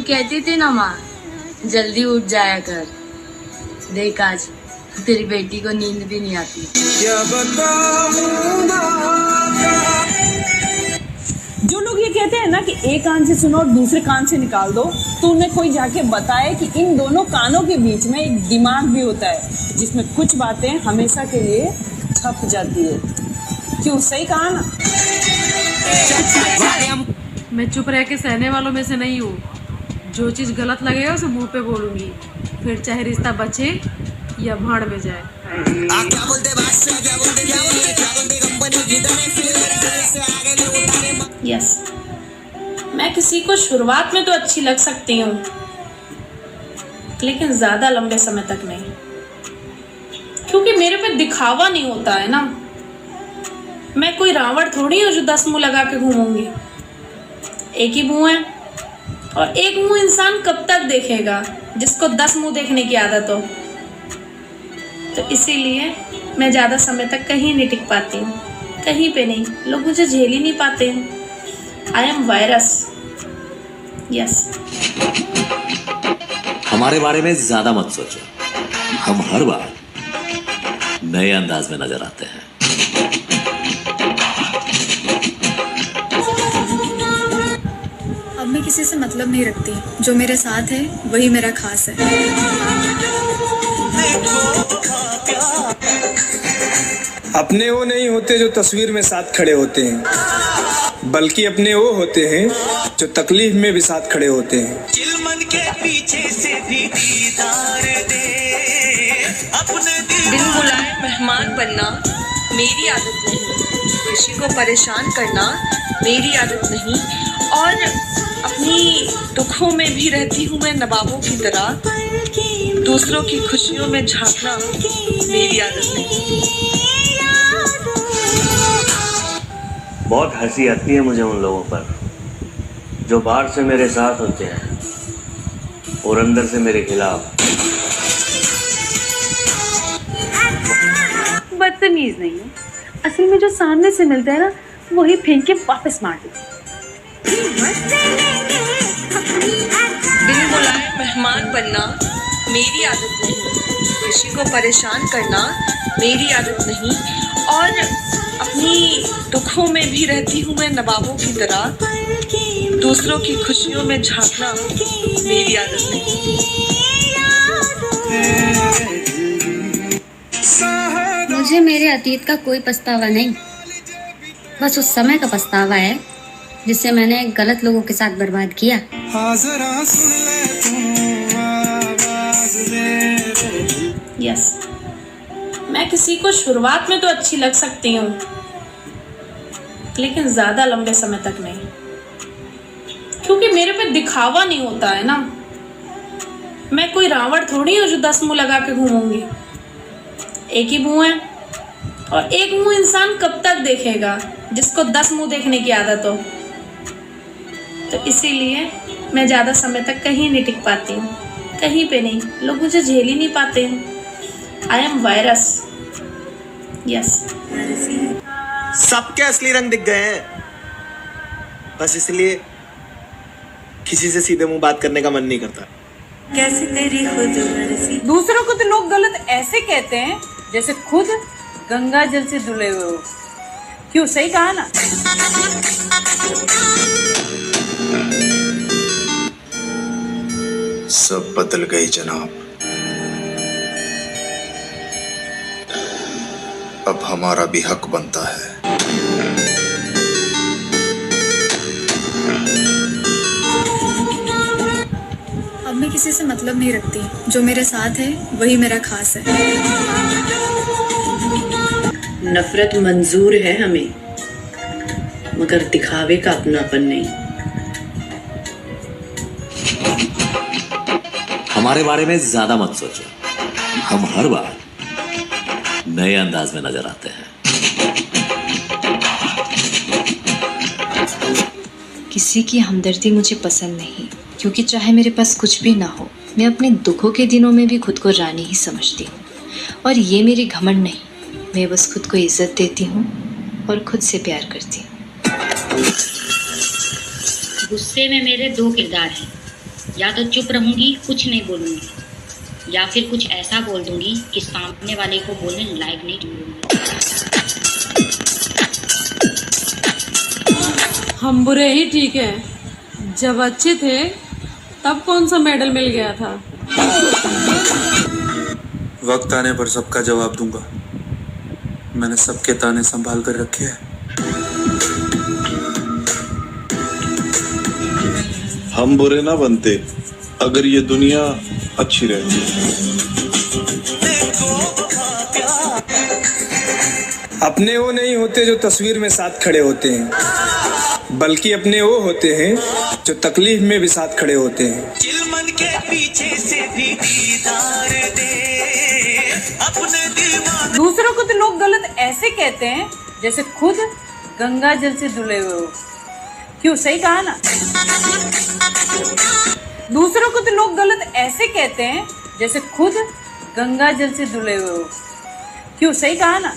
कहती थी ना माँ, जल्दी उठ जाया कर। देख आज तेरी बेटी को नींद भी नहीं आती। जो लोग ये कहते हैं ना कि एक कान से सुनो और दूसरे कान से निकाल दो, तो उन्हें कोई जाके बताए कि इन दोनों कानों के बीच में एक दिमाग भी होता है जिसमें कुछ बातें हमेशा के लिए छप जाती है। क्यों, सही कहा ना? मैं चुप रह के सहने वालों में से नहीं हूँ। जो चीज़ गलत लगेगा उसे मुंह पे बोलूंगी, फिर चाहे रिश्ता बचे या भाड़ में जाए। यस, मैं किसी को शुरुआत में तो अच्छी लग सकती हूँ, लेकिन ज्यादा लंबे समय तक नहीं, क्योंकि मेरे पे दिखावा नहीं होता है ना। मैं कोई रावण थोड़ी हूँ जो 10 मुंह लगा के घूमूंगी। एक ही मुंह है, और एक मुंह इंसान कब तक देखेगा जिसको 10 मुंह देखने की आदत हो। तो इसीलिए मैं ज्यादा समय तक कहीं नहीं टिक पाती हूँ, कहीं पे नहीं। लोग मुझे झेल ही नहीं पाते हैं। I am virus. यस। हमारे बारे में ज्यादा मत सोचो, हम हर बार नए अंदाज में नजर आते हैं। अब मैं किसी से मतलब नहीं रखती, जो मेरे साथ है वही मेरा खास है। अपने वो नहीं होते जो तस्वीर में साथ खड़े होते हैं, बल्कि अपने वो होते हैं जो तकलीफ में भी साथ खड़े होते हैं। बिन बुलाए मेहमान बनना मेरी आदत नहीं, किसी को परेशान करना मेरी आदत नहीं, और अपनी दुखों में भी रहती हूँ मैं नवाबों की तरह, दूसरों की खुशियों में झांकना मेरी आदत नहीं। बहुत हंसी आती है मुझे उन लोगों पर जो बाहर से मेरे साथ होते हैं और अंदर से मेरे खिलाफ। बदतमीज नहीं हूँ, असल में जो सामने से मिलता है ना, वही फेंक के वापस मार देती। बिन बुलाए मेहमान बनना मेरी आदत नहीं, किसी को परेशान करना मेरी आदत नहीं, और अपनी दुखों में भी रहती हूँ मैं नवाबों की तरह, दूसरों की खुशियों में झांकना मेरी आदत नहीं। मुझे मेरे अतीत का कोई पछतावा नहीं, बस उस समय का पछतावा है जिसे मैंने गलत लोगों के साथ बर्बाद किया। यस, मैं किसी को शुरुआत में तो अच्छी लग सकती हूँ, लेकिन ज्यादा लंबे समय तक नहीं, क्योंकि मेरे पे दिखावा नहीं होता है ना। मैं कोई रावण थोड़ी हूँ जो 10 मुंह लगा के घूमूंगी। एक ही मुंह है, और एक मुंह इंसान कब तक देखेगा जिसको 10 मुंह देखने की आदत हो। तो इसीलिए मैं ज्यादा समय तक कहीं नहीं टिक पाती हूँ, कहीं पे नहीं। लोग मुझे झेल ही नहीं पाते हैं। I am virus. यस। सबके असली रंग दिख गए हैं, बस इसलिए किसी से सीधे मुंह बात करने का मन नहीं करता। कैसी तेरी खुद दूसरों को तो लोग गलत ऐसे कहते हैं जैसे खुद गंगा जल से धुले हुए हो। क्यों, सही कहा ना? सब बदल गई जनाब, अब हमारा भी हक बनता है। अब मैं किसी से मतलब नहीं रखती, जो मेरे साथ है वही मेरा खास है। नफरत मंजूर है हमें, मगर दिखावे का अपनापन नहीं। हमारे बारे में ज्यादा मत सोचो, हम हर बार नए अंदाज में नजर आते हैं। किसी की हमदर्दी मुझे पसंद नहीं, क्योंकि चाहे मेरे पास कुछ भी ना हो, मैं अपने दुखों के दिनों में भी खुद को रानी ही समझती हूँ। और ये मेरी घमंड नहीं, मैं बस खुद को इज्जत देती हूँ और खुद से प्यार करती हूँ। गुस्से में मेरे 2 किरदार हैं, या तो चुप रहूंगी, कुछ नहीं बोलूंगी, या फिर कुछ ऐसा बोल दूंगी कि सामने वाले को बोलने लायक नहीं छोड़ूंगी। हम बुरे ही ठीक है, जब अच्छे थे तब कौन सा मेडल मिल गया था। वक्त आने पर सबका जवाब दूंगा। मैंने सबके ताने संभाल कर रखे हैं। हम बुरे ना बनते अगर ये दुनिया अच्छी रहती। अपने वो नहीं होते जो तस्वीर में साथ खड़े होते हैं, बल्कि अपने वो होते हैं जो तकलीफ में भी साथ खड़े होते हैं। चिलमन के पीछे से भी दीदार दे अपने दीवाने। दूसरों को तो लोग गलत ऐसे कहते हैं जैसे खुद गंगा जल से धुले हुए हो। क्यों, सही कहा ना? दूसरों को तो लोग गलत ऐसे कहते हैं जैसे खुद गंगा जल से धुले हुए हो। क्यों, सही कहा ना?